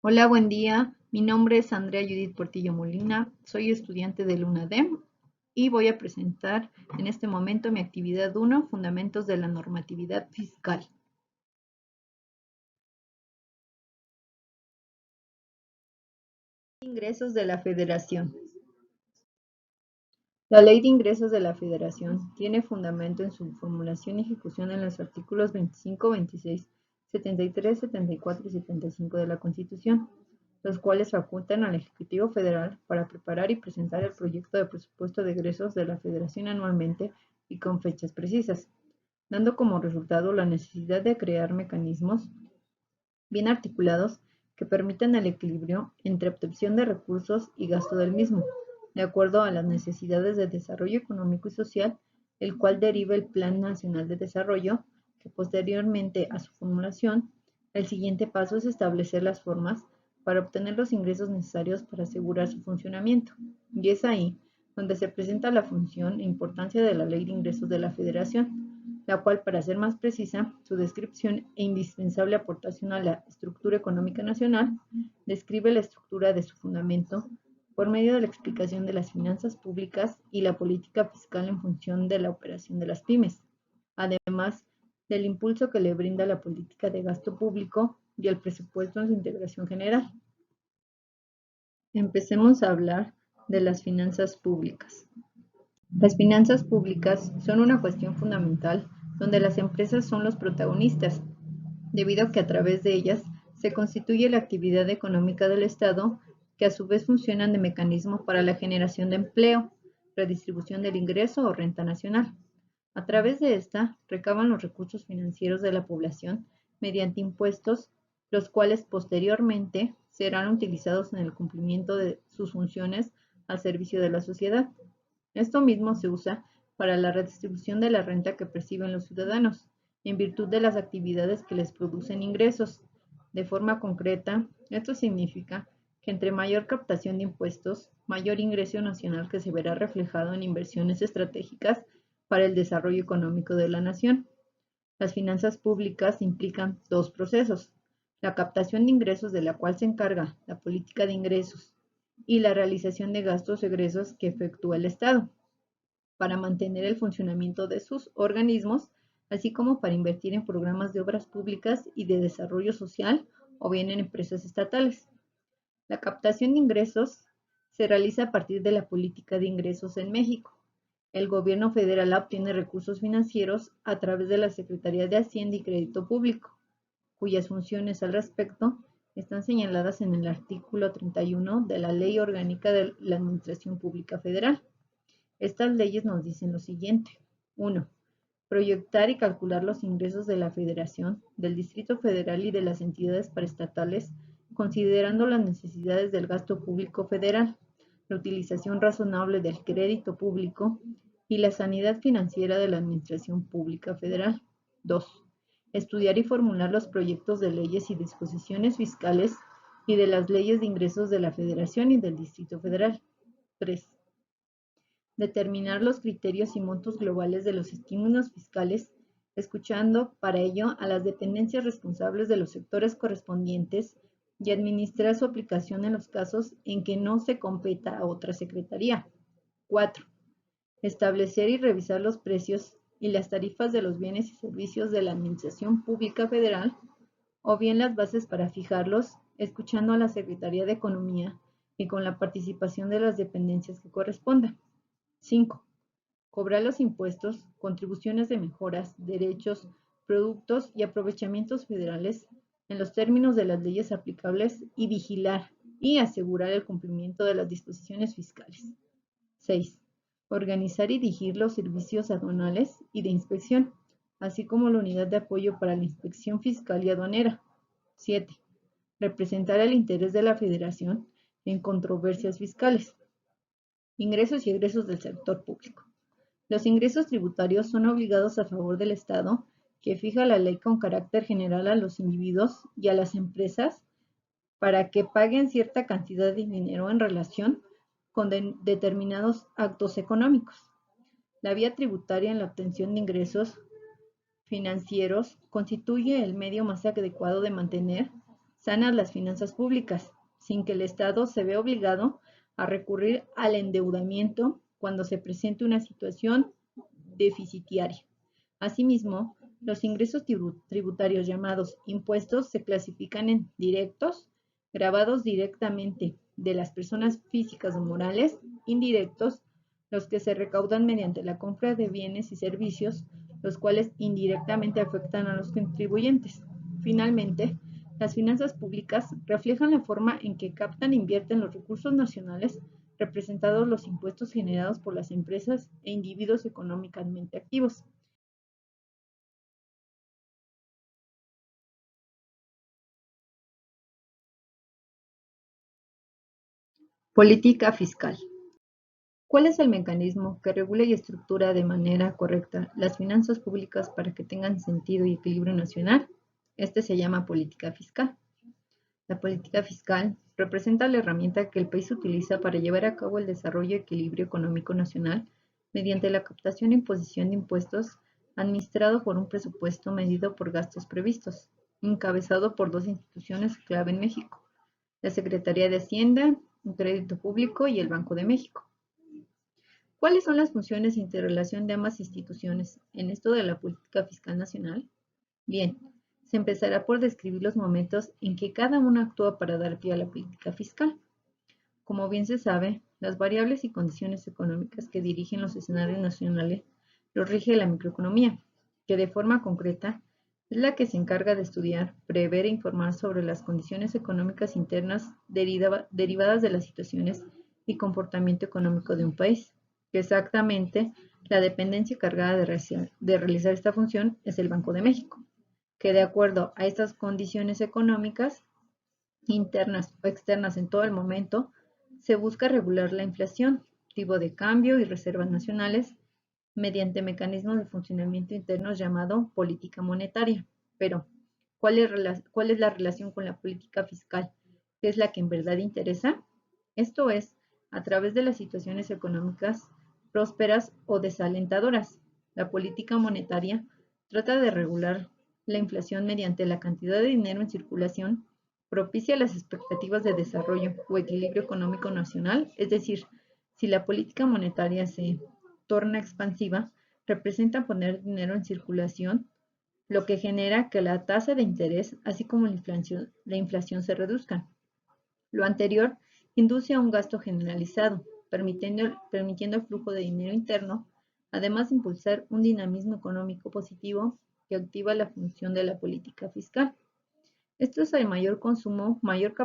Hola, buen día. Mi nombre es Andrea Judith Portillo Molina. Soy estudiante del UNADEM y voy a presentar en este momento mi actividad 1, Fundamentos de la Normatividad Fiscal. Ingresos de la Federación. La Ley de Ingresos de la Federación tiene fundamento en su formulación y ejecución en los artículos 25, 26, 73, 74 y 75 de la Constitución, los cuales facultan al Ejecutivo Federal para preparar y presentar el proyecto de presupuesto de egresos de la Federación anualmente y con fechas precisas, dando como resultado la necesidad de crear mecanismos bien articulados que permitan el equilibrio entre obtención de recursos y gasto del mismo, de acuerdo a las necesidades de desarrollo económico y social, el cual deriva el Plan Nacional de Desarrollo, que posteriormente a su formulación, el siguiente paso es establecer las formas para obtener los ingresos necesarios para asegurar su funcionamiento. Y es ahí donde se presenta la función e importancia de la Ley de Ingresos de la Federación, la cual, para ser más precisa, su descripción e indispensable aportación a la estructura económica nacional, describe la estructura de su fundamento por medio de la explicación de las finanzas públicas y la política fiscal en función de la operación de las pymes, además del impulso que le brinda la política de gasto público y el presupuesto en su integración general. Empecemos a hablar de las finanzas públicas. Las finanzas públicas son una cuestión fundamental donde las empresas son los protagonistas, debido a que a través de ellas se constituye la actividad económica del Estado, que a su vez funcionan de mecanismo para la generación de empleo, redistribución del ingreso o renta nacional. A través de esta, recaban los recursos financieros de la población mediante impuestos, los cuales posteriormente serán utilizados en el cumplimiento de sus funciones al servicio de la sociedad. Esto mismo se usa para la redistribución de la renta que perciben los ciudadanos, en virtud de las actividades que les producen ingresos. De forma concreta, esto significa que entre mayor captación de impuestos, mayor ingreso nacional que se verá reflejado en inversiones estratégicas para el desarrollo económico de la nación. Las finanzas públicas implican dos procesos: la captación de ingresos, de la cual se encarga la política de ingresos, y la realización de gastos egresos que efectúa el Estado para mantener el funcionamiento de sus organismos, así como para invertir en programas de obras públicas y de desarrollo social o bien en empresas estatales. La captación de ingresos se realiza a partir de la política de ingresos en México. El gobierno federal obtiene recursos financieros a través de la Secretaría de Hacienda y Crédito Público, cuyas funciones al respecto están señaladas en el artículo 31 de la Ley Orgánica de la Administración Pública Federal. Estas leyes nos dicen lo siguiente: 1. Proyectar y calcular los ingresos de la Federación, del Distrito Federal y de las entidades paraestatales, considerando las necesidades del gasto público federal, la utilización razonable del crédito público y la sanidad financiera de la Administración Pública Federal. 2. Estudiar y formular los proyectos de leyes y disposiciones fiscales y de las leyes de ingresos de la Federación y del Distrito Federal. 3. Determinar los criterios y montos globales de los estímulos fiscales, escuchando para ello a las dependencias responsables de los sectores correspondientes y administrar su aplicación en los casos en que no se competa a otra secretaría. 4. Establecer y revisar los precios y las tarifas de los bienes y servicios de la Administración Pública Federal, o bien las bases para fijarlos, escuchando a la Secretaría de Economía y con la participación de las dependencias que correspondan. 5. Cobrar los impuestos, contribuciones de mejoras, derechos, productos y aprovechamientos federales en los términos de las leyes aplicables y vigilar y asegurar el cumplimiento de las disposiciones fiscales. 6. Organizar y dirigir los servicios aduanales y de inspección, así como la unidad de apoyo para la inspección fiscal y aduanera. 7. Representar el interés de la Federación en controversias fiscales. Ingresos y egresos del sector público. Los ingresos tributarios son obligados a favor del Estado, que fija la ley con carácter general a los individuos y a las empresas para que paguen cierta cantidad de dinero en relación con determinados actos económicos. La vía tributaria en la obtención de ingresos financieros constituye el medio más adecuado de mantener, sanas las finanzas públicas, sin que el Estado se vea obligado a recurrir al endeudamiento cuando se presente una situación deficitaria. Asimismo, los ingresos tributarios llamados impuestos se clasifican en directos, grabados directamente de las personas físicas o morales, indirectos, los que se recaudan mediante la compra de bienes y servicios, los cuales indirectamente afectan a los contribuyentes. Finalmente, las finanzas públicas reflejan la forma en que captan e invierten los recursos nacionales, representados los impuestos generados por las empresas e individuos económicamente activos. Política fiscal. ¿Cuál es el mecanismo que regula y estructura de manera correcta las finanzas públicas para que tengan sentido y equilibrio nacional? Este se llama política fiscal. La política fiscal representa la herramienta que el país utiliza para llevar a cabo el desarrollo y equilibrio económico nacional mediante la captación e imposición de impuestos administrado por un presupuesto medido por gastos previstos, encabezado por dos instituciones clave en México: la Secretaría de Hacienda, el Crédito Público y el Banco de México. ¿Cuáles son las funciones e interrelación de ambas instituciones en esto de la política fiscal nacional? Bien, se empezará por describir los momentos en que cada uno actúa para dar pie a la política fiscal. Como bien se sabe, las variables y condiciones económicas que dirigen los escenarios nacionales los rige la microeconomía, que de forma concreta es la que se encarga de estudiar, prever e informar sobre las condiciones económicas internas derivadas de las situaciones y comportamiento económico de un país. Exactamente, la dependencia encargada de realizar esta función es el Banco de México, que de acuerdo a estas condiciones económicas, internas o externas en todo el momento, se busca regular la inflación, tipo de cambio y reservas nacionales mediante mecanismos de funcionamiento internos llamado política monetaria. Pero, ¿cuál es la relación con la política fiscal? ¿Qué es la que en verdad interesa? Esto es, a través de las situaciones económicas prósperas o desalentadoras. La política monetaria trata de regular la inflación mediante la cantidad de dinero en circulación, propicia las expectativas de desarrollo o equilibrio económico nacional, es decir, si la política monetaria se torna expansiva, representa poner dinero en circulación, lo que genera que la tasa de interés, así como la inflación se reduzcan. Lo anterior induce a un gasto generalizado, permitiendo el flujo de dinero interno, además de impulsar un dinamismo económico positivo que activa la función de la política fiscal. Esto es el mayor consumo, mayor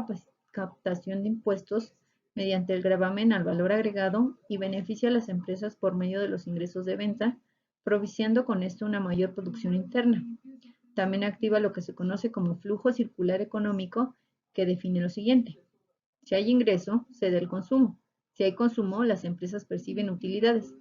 captación de impuestos mediante el gravamen al valor agregado y beneficia a las empresas por medio de los ingresos de venta, propiciando con esto una mayor producción interna. También activa lo que se conoce como flujo circular económico, que define lo siguiente: si hay ingreso, se da el consumo. Si hay consumo, las empresas perciben utilidades.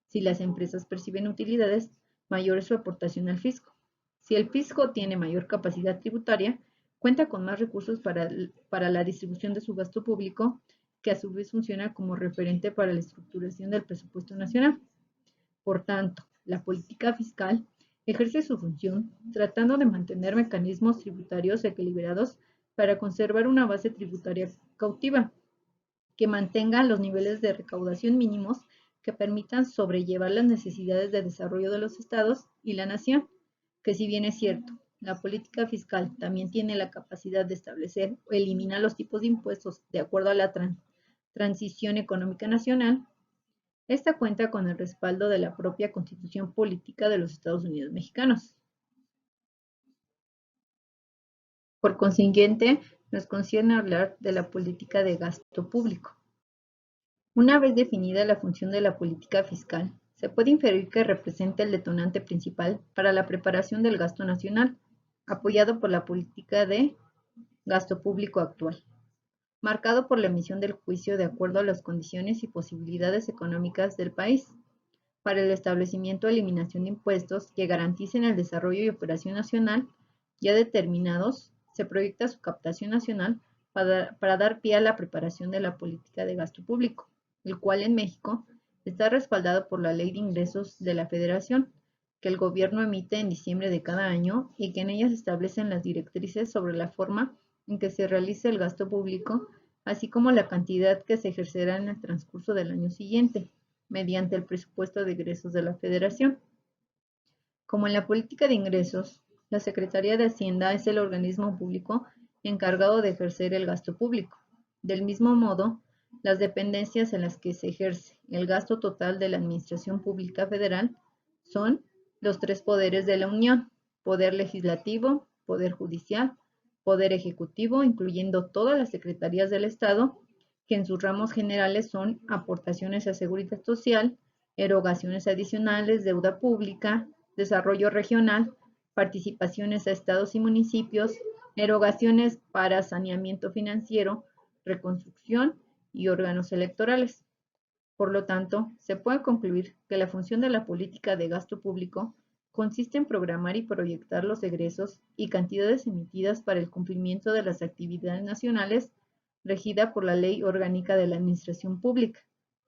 Si las empresas perciben utilidades, mayor es su aportación al fisco. Si el fisco tiene mayor capacidad tributaria, cuenta con más recursos para la distribución de su gasto público, que a su vez funciona como referente para la estructuración del presupuesto nacional. Por tanto, la política fiscal ejerce su función tratando de mantener mecanismos tributarios equilibrados para conservar una base tributaria cautiva, que mantenga los niveles de recaudación mínimos que permitan sobrellevar las necesidades de desarrollo de los estados y la nación, que si bien es cierto, la política fiscal también tiene la capacidad de establecer o eliminar los tipos de impuestos de acuerdo a la transición económica nacional, esta cuenta con el respaldo de la propia Constitución Política de los Estados Unidos Mexicanos. Por consiguiente, nos concierne hablar de la política de gasto público. Una vez definida la función de la política fiscal, se puede inferir que representa el detonante principal para la preparación del gasto nacional, apoyado por la política de gasto público actual, marcado por la emisión del juicio de acuerdo a las condiciones y posibilidades económicas del país, para el establecimiento o eliminación de impuestos que garanticen el desarrollo y operación nacional ya determinados. Se proyecta su captación nacional para dar pie a la preparación de la política de gasto público, el cual en México está respaldado por la Ley de Ingresos de la Federación, que el gobierno emite en diciembre de cada año y que en ella se establecen las directrices sobre la forma en que se realice el gasto público, así como la cantidad que se ejercerá en el transcurso del año siguiente, mediante el presupuesto de egresos de la Federación. Como en la política de ingresos, la Secretaría de Hacienda es el organismo público encargado de ejercer el gasto público. Del mismo modo, las dependencias en las que se ejerce el gasto total de la Administración Pública Federal son los tres poderes de la Unión: Poder Legislativo, Poder Judicial, Poder Ejecutivo, incluyendo todas las secretarías del Estado, que en sus ramos generales son aportaciones a seguridad social, erogaciones adicionales, deuda pública, desarrollo regional, participaciones a estados y municipios, erogaciones para saneamiento financiero, reconstrucción y órganos electorales. Por lo tanto, se puede concluir que la función de la política de gasto público consiste en programar y proyectar los egresos y cantidades emitidas para el cumplimiento de las actividades nacionales regida por la Ley Orgánica de la Administración Pública,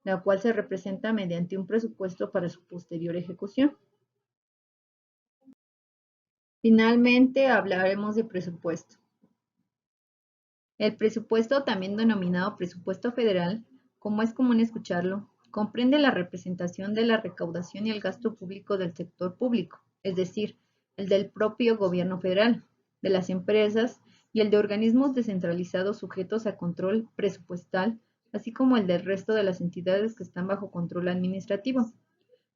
la cual se representa mediante un presupuesto para su posterior ejecución. Finalmente, hablaremos de presupuesto. El presupuesto, también denominado presupuesto federal, como es común escucharlo, comprende la representación de la recaudación y el gasto público del sector público, es decir, el del propio gobierno federal, de las empresas y el de organismos descentralizados sujetos a control presupuestal, así como el del resto de las entidades que están bajo control administrativo.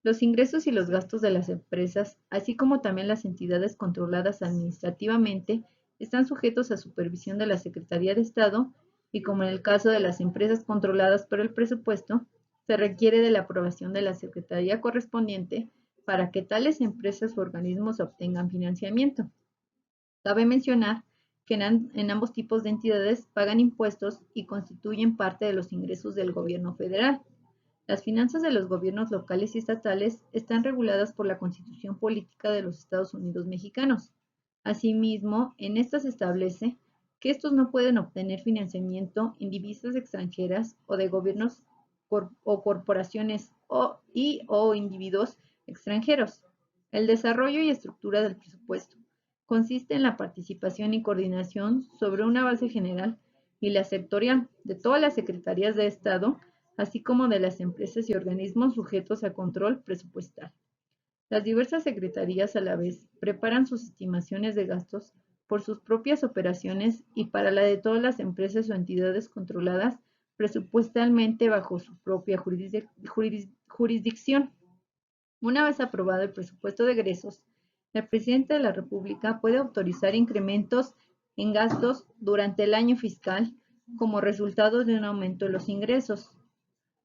Los ingresos y los gastos de las empresas, así como también las entidades controladas administrativamente, están sujetos a supervisión de la Secretaría de Estado y, como en el caso de las empresas controladas por el presupuesto, se requiere de la aprobación de la Secretaría correspondiente para que tales empresas u organismos obtengan financiamiento. Cabe mencionar que en ambos tipos de entidades pagan impuestos y constituyen parte de los ingresos del gobierno federal. Las finanzas de los gobiernos locales y estatales están reguladas por la Constitución Política de los Estados Unidos Mexicanos. Asimismo, en esta se establece que estos no pueden obtener financiamiento en divisas extranjeras o de gobiernos o corporaciones o individuos extranjeros. El desarrollo y estructura del presupuesto consiste en la participación y coordinación sobre una base general y la sectorial de todas las secretarías de Estado, así como de las empresas y organismos sujetos a control presupuestal. Las diversas secretarías a la vez preparan sus estimaciones de gastos por sus propias operaciones y para la de todas las empresas o entidades controladas presupuestalmente bajo su propia jurisdicción. Una vez aprobado el presupuesto de egresos, el presidente de la República puede autorizar incrementos en gastos durante el año fiscal como resultado de un aumento de los ingresos.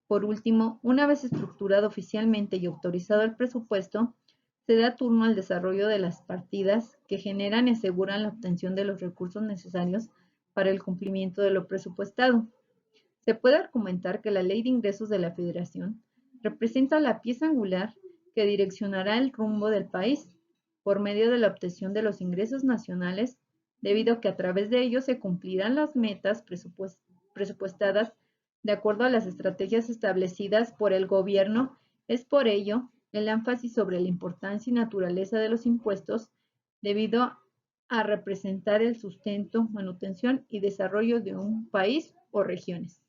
Por último, una vez estructurado oficialmente y autorizado el presupuesto, se da turno al desarrollo de las partidas que generan y aseguran la obtención de los recursos necesarios para el cumplimiento de lo presupuestado. Se puede argumentar que la Ley de Ingresos de la Federación representa la pieza angular que direccionará el rumbo del país por medio de la obtención de los ingresos nacionales, debido a que a través de ellos se cumplirán las metas presupuestadas de acuerdo a las estrategias establecidas por el gobierno. Es por ello el énfasis sobre la importancia y naturaleza de los impuestos, debido a representar el sustento, manutención y desarrollo de un país o regiones.